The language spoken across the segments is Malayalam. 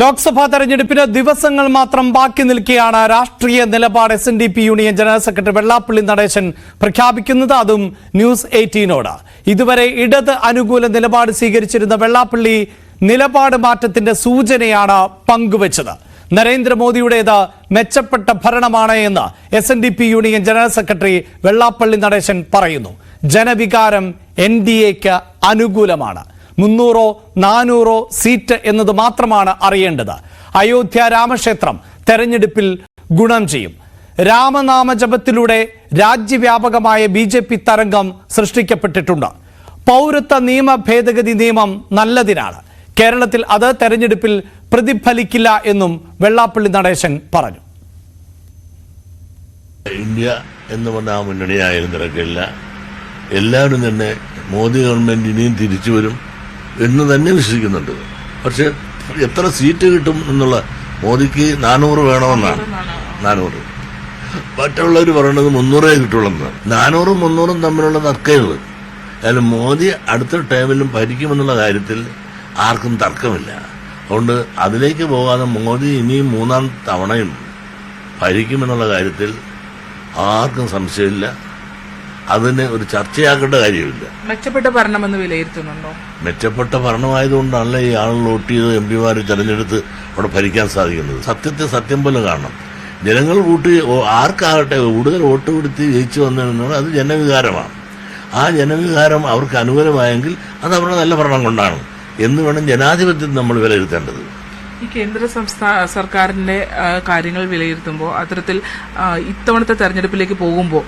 ലോക്സഭാ തെരഞ്ഞെടുപ്പിന് ദിവസങ്ങൾ മാത്രം ബാക്കി നിൽക്കെയാണ് രാഷ്ട്രീയ നിലപാട് SNDP union general secretary Vellappally Natesan പ്രഖ്യാപിക്കുന്നത്. അതും ന്യൂസ് 18നോട്. ഇതുവരെ ഇടത് അനുകൂല നിലപാട് സ്വീകരിച്ചിരുന്ന വെള്ളാപ്പള്ളി നിലപാട് മാറ്റത്തിന്റെ സൂചനയാണ് പങ്കുവച്ചത്. നരേന്ദ്രമോദിയുടേത് മെച്ചപ്പെട്ട ഭരണമാണ് എന്ന് SNDP union general secretary Vellappally Natesan പറയുന്നു. ജനവികാരം NDAക്ക് അനുകൂലമാണ്. 300-400 സീറ്റ് എന്നത് മാത്രമാണ് അറിയേണ്ടത്. അയോധ്യ രാമക്ഷേത്രം തെരഞ്ഞെടുപ്പിൽ ഗുണം ചെയ്യും. രാമനാമജപത്തിലൂടെ രാജ്യവ്യാപകമായ BJP തരംഗം സൃഷ്ടിക്കപ്പെട്ടിട്ടുണ്ട്. പൗരത്വ നിയമ ഭേദഗതി നിയമം നല്ലതിനാണ്. കേരളത്തിൽ അത് തെരഞ്ഞെടുപ്പിൽ പ്രതിഫലിക്കില്ല എന്നും വെള്ളാപ്പള്ളി നടേശൻ പറഞ്ഞു. ഇന്ത്യ എന്ന് പറഞ്ഞ മുന്നണിയായിരുന്നില്ല. എല്ലാവരും തന്നെ മോദി ഗവൺമെന്റ് ഇനിയും തിരിച്ചു വരും എന്ന് തന്നെ വിശ്വസിക്കുന്നുണ്ട്. പക്ഷെ എത്ര സീറ്റ് കിട്ടും എന്നുള്ള മോദിക്ക് 400 വേണമെന്നാണ്. 400 മറ്റുള്ളവർ പറയുന്നത് 300 കിട്ടുള്ളൂ. 400-ഉം 300-ഉം തമ്മിലുള്ള തർക്കമുള്ളൂ. അതിൽ മോദി അടുത്ത ടൈമിലും ഭരിക്കുമെന്നുള്ള കാര്യത്തിൽ ആർക്കും തർക്കമില്ല. അതുകൊണ്ട് അതിലേക്ക് പോകാതെ മോദി ഇനിയും 3ാം തവണയും ഭരിക്കുമെന്നുള്ള കാര്യത്തിൽ ആർക്കും സംശയമില്ല. അതിന് ഒരു ചർച്ചയാക്കേണ്ട കാര്യമില്ല. മെച്ചപ്പെട്ട ഭരണമെന്ന് വിലയിരുത്തുന്നുണ്ടോ? മെച്ചപ്പെട്ട ഭരണമായതുകൊണ്ടാണല്ലോ ഈ ആളുകൾ വോട്ട് ചെയ്ത് MP-മാരെ തെരഞ്ഞെടുത്ത് അവിടെ ഭരിക്കാൻ സാധിക്കുന്നത്. സത്യത്തെ സത്യം പോലെ കാണണം. ജനങ്ങൾ വോട്ട് ആർക്കാകട്ടെ കൂടുതൽ വോട്ട് കൊടുത്ത് ജയിച്ചു വന്നതെന്നാണ് അത് ജനവികാരമാണ്. ആ ജനവികാരം അവർക്ക് അനുകൂലമായെങ്കിൽ അത് അവരുടെ നല്ല ഭരണം കൊണ്ടാണ് എന്ന് വേണം ജനാധിപത്യത്തിൽ നമ്മൾ വിലയിരുത്തേണ്ടത്. ഈ കേന്ദ്ര സംസ്ഥാന സർക്കാരിന്റെ കാര്യങ്ങൾ വിലയിരുത്തുമ്പോൾ അത്തരത്തിൽ ഇത്തവണത്തെ തെരഞ്ഞെടുപ്പിലേക്ക് പോകുമ്പോൾ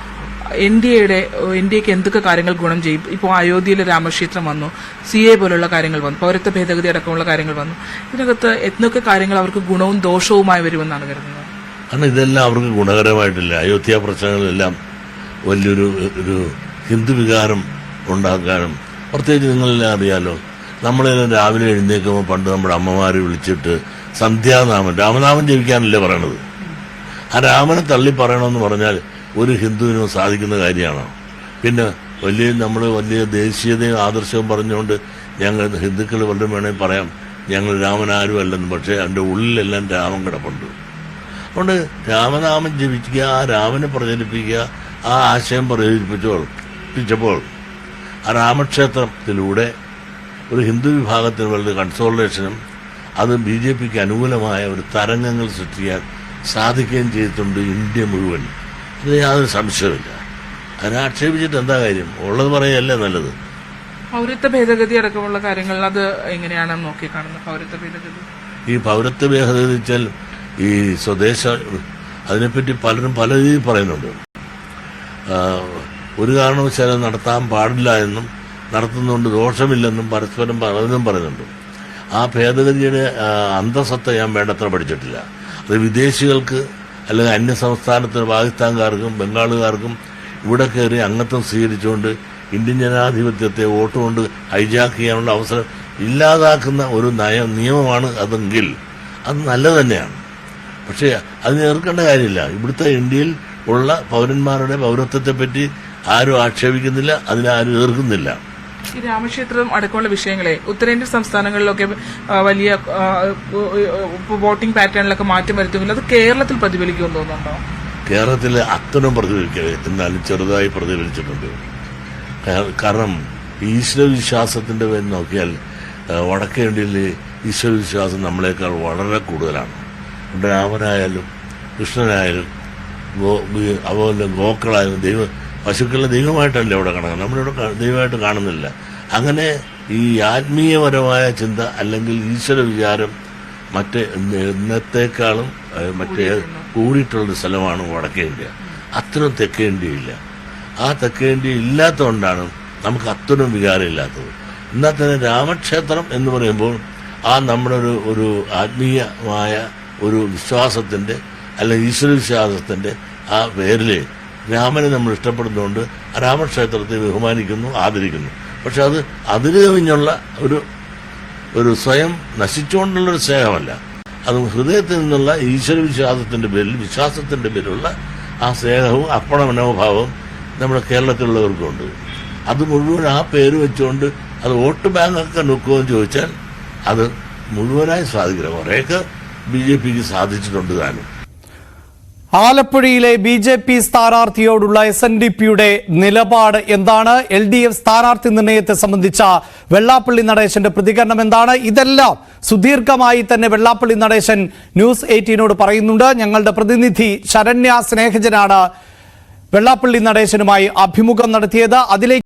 NDAക്ക് എന്തൊക്കെ കാര്യങ്ങൾ ഗുണം ചെയ്യും? ഇപ്പോൾ അയോധ്യയിലെ രാമക്ഷേത്രം വന്നു, CA പോലുള്ള കാര്യങ്ങൾ വന്നു, പൗരത്വ ഭേദഗതി അടക്കമുള്ള കാര്യങ്ങൾ വന്നു. ഇതിനകത്ത് എന്തൊക്കെ കാര്യങ്ങൾ അവർക്ക് ഗുണവും ദോഷവുമായി വരുമെന്നാണ് കരുതുന്നത്? കാരണം ഇതെല്ലാം അവർക്ക് ഗുണകരമായിട്ടില്ല. അയോധ്യ പ്രശ്നങ്ങളെല്ലാം വലിയൊരു ഹിന്ദു വികാരം ഉണ്ടാക്കാനും, പ്രത്യേകിച്ച് നിങ്ങളെല്ലാം അറിയാലോ, നമ്മളെല്ലാം രാവിലെ എഴുന്നേൽക്കുമ്പോൾ പണ്ട് നമ്മുടെ അമ്മമാരെ വിളിച്ചിട്ട് സന്ധ്യാനാമം രാമനാമം ജപിക്കാനല്ലേ പറയണത്. ആ രാമനെ തള്ളി പറയണമെന്ന് പറഞ്ഞാൽ ഒരു ഹിന്ദുവിനും സാധിക്കുന്ന കാര്യമാണോ? പിന്നെ നമ്മൾ വലിയ ദേശീയതയും ആദർശവും പറഞ്ഞുകൊണ്ട് ഞങ്ങൾ ഹിന്ദുക്കൾ വല്ലതും വേണമെങ്കിൽ പറയാം ഞങ്ങൾ രാമനാരും അല്ലെന്ന്. പക്ഷേ എൻ്റെ ഉള്ളിലെല്ലാം രാമൻ കിടപ്പുണ്ട്. അതുകൊണ്ട് രാമനാമം ജപിക്കുക, ആ രാമനെ പ്രചരിപ്പിക്കുക, ആ ആശയം പ്രചരിപ്പിച്ചപ്പോൾ ആ രാമക്ഷേത്രത്തിലൂടെ ഒരു ഹിന്ദു വിഭാഗത്തിന് വളരെ കൺസോൾട്ടേഷനും അത് BJPക്ക് അനുകൂലമായ ഒരു തരംഗങ്ങൾ സൃഷ്ടിക്കാൻ സാധിക്കുകയും ചെയ്തിട്ടുണ്ട് ഇന്ത്യ മുഴുവൻ. ഇത് യാതൊരു സംശയമില്ല. അതിനെ ആക്ഷേപിച്ചിട്ട് എന്താ കാര്യം? ഉള്ളത് പറയുകയല്ലേ നല്ലത്. പൗരത്വ ഭേദഗതി അടക്കമുള്ള കാര്യങ്ങൾ അത് എങ്ങനെയാണ് നോക്കിക്കാണുന്നത്? പൗരത്വ ഭേദഗതി ഈ പൗരത്വ ഭേദഗതി വെച്ചാൽ ഈ സ്വദേശ അതിനെപ്പറ്റി പലരും പല രീതിയിൽ പറയുന്നുണ്ട്. ഒരു കാരണവശാലും നടത്താൻ പാടില്ല എന്നും നടത്തുന്നതുകൊണ്ട് ദോഷമില്ലെന്നും പരസ്പരം പലതും പറയുന്നുണ്ട്. ആ ഭേദഗതിയുടെ അന്തസത്ത ഞാൻ വേണ്ടത്ര പഠിച്ചിട്ടില്ല. അത് വിദേശികൾക്ക് അല്ലെങ്കിൽ അന്യ സംസ്ഥാനത്തിന് പാകിസ്ഥാൻകാർക്കും ബംഗാളുകാർക്കും ഇവിടെ കയറി അംഗത്വം സ്വീകരിച്ചുകൊണ്ട് ഇന്ത്യൻ ജനാധിപത്യത്തെ വോട്ട് കൊണ്ട് ഹൈജാക്ക് ചെയ്യാനുള്ള അവസരം ഇല്ലാതാക്കുന്ന ഒരു നിയമമാണ് അതെങ്കിൽ അത് നല്ലത് തന്നെയാണ്. പക്ഷേ അതിന് എതിർക്കേണ്ട കാര്യമില്ല. ഇവിടുത്തെ ഇന്ത്യയിൽ ഉള്ള പൗരന്മാരുടെ പൗരത്വത്തെപ്പറ്റി ആരും ആക്ഷേപിക്കുന്നില്ല, അതിനാരും എതിർക്കുന്നില്ല. ഈ രാമക്ഷേത്രം അടക്കമുള്ള വിഷയങ്ങളെ ഉത്തരേന്ത്യൻ സംസ്ഥാനങ്ങളിലൊക്കെ വലിയ വോട്ടിംഗ് പാറ്റേണിലൊക്കെ മാറ്റം വരുത്തുമെങ്കിൽ അത് കേരളത്തിൽ പ്രതിഫലിക്കുമെന്ന് തോന്നുന്നുണ്ടോ? കേരളത്തിൽ അത്തരം പ്രതിഫലിക്കരുത്, എന്നാലും ചെറുതായി പ്രതിഫലിച്ചിട്ടുണ്ട്. കാരണം ഈശ്വരവിശ്വാസത്തിന്റെ പേര് നോക്കിയാൽ വടക്കേ ഇന്ത്യയിൽ ഈശ്വരവിശ്വാസം നമ്മളെക്കാൾ വളരെ കൂടുതലാണ്. രാമനായാലും കൃഷ്ണനായാലും അതുപോലെ ഗോക്കളായാലും പശുക്കളെ ദൈവമായിട്ടല്ല ഇവിടെ കാണുന്നത്. നമ്മളിവിടെ ദൈവമായിട്ട് കാണുന്നില്ല. അങ്ങനെ ഈ ആത്മീയപരമായ ചിന്ത അല്ലെങ്കിൽ ഈശ്വര വിചാരം ഇന്നത്തെക്കാളും കൂടിയിട്ടുള്ളൊരു സ്ഥലമാണ് വടക്കേ ഇന്ത്യ. അത്തരം തെക്കേ ഇന്ത്യയില്ല. ആ തെക്കേ ഇന്ത്യ ഇല്ലാത്തതുകൊണ്ടാണ് നമുക്ക് അത്തരം വികാരം ഇല്ലാത്തത്. എന്നാൽ തന്നെ രാമക്ഷേത്രം എന്ന് പറയുമ്പോൾ ആ നമ്മുടെ ഒരു ആത്മീയമായ ഒരു വിശ്വാസത്തിൻ്റെ അല്ലെങ്കിൽ ഈശ്വര വിശ്വാസത്തിൻ്റെ ആ പേരിൽ രാമനെ നമ്മൾ ഇഷ്ടപ്പെടുന്നതുകൊണ്ട് രാമക്ഷേത്രത്തെ ബഹുമാനിക്കുന്നു, ആദരിക്കുന്നു. പക്ഷെ അത് അതിന് കവിഞ്ഞുള്ള ഒരു സ്വയം നശിച്ചുകൊണ്ടുള്ളൊരു സ്നേഹമല്ല. അത് ഹൃദയത്തിൽ നിന്നുള്ള ഈശ്വര വിശ്വാസത്തിന്റെ പേരിലുള്ള ആ സ്നേഹവും അർപ്പണ മനോഭാവവും നമ്മുടെ കേരളത്തിലുള്ളവർക്കുണ്ട്. അത് മുഴുവൻ ആ പേര് വെച്ചുകൊണ്ട് അത് വോട്ട് ബാങ്കൊക്കെ നോക്കുമെന്ന് ചോദിച്ചാൽ അത് മുഴുവനായി സാധിക്കില്ല, കുറേയൊക്കെ BJPക്ക് സാധിച്ചിട്ടുണ്ട് താനും. ആലപ്പുഴയിലെ BJP സ്ഥാനാർത്ഥിയോടുള്ള SNDPയുടെ നിലപാട് എന്താണ്? LDF സ്ഥാനാർത്ഥി നിർണയത്തെ സംബന്ധിച്ച വെള്ളാപ്പള്ളി നടേശന്റെ പ്രതികരണം എന്താണ്? ഇതെല്ലാം സുദീർഘമായി തന്നെ വെള്ളാപ്പള്ളി നടേശൻ ന്യൂസ് 18നോട് പറയുന്നുണ്ട്. ഞങ്ങളുടെ പ്രതിനിധി ശരണ്യ സ്നേഹജനാണ് വെള്ളാപ്പള്ളി നടേശനുമായി അഭിമുഖം നടത്തിയത്. അതിലേക്ക്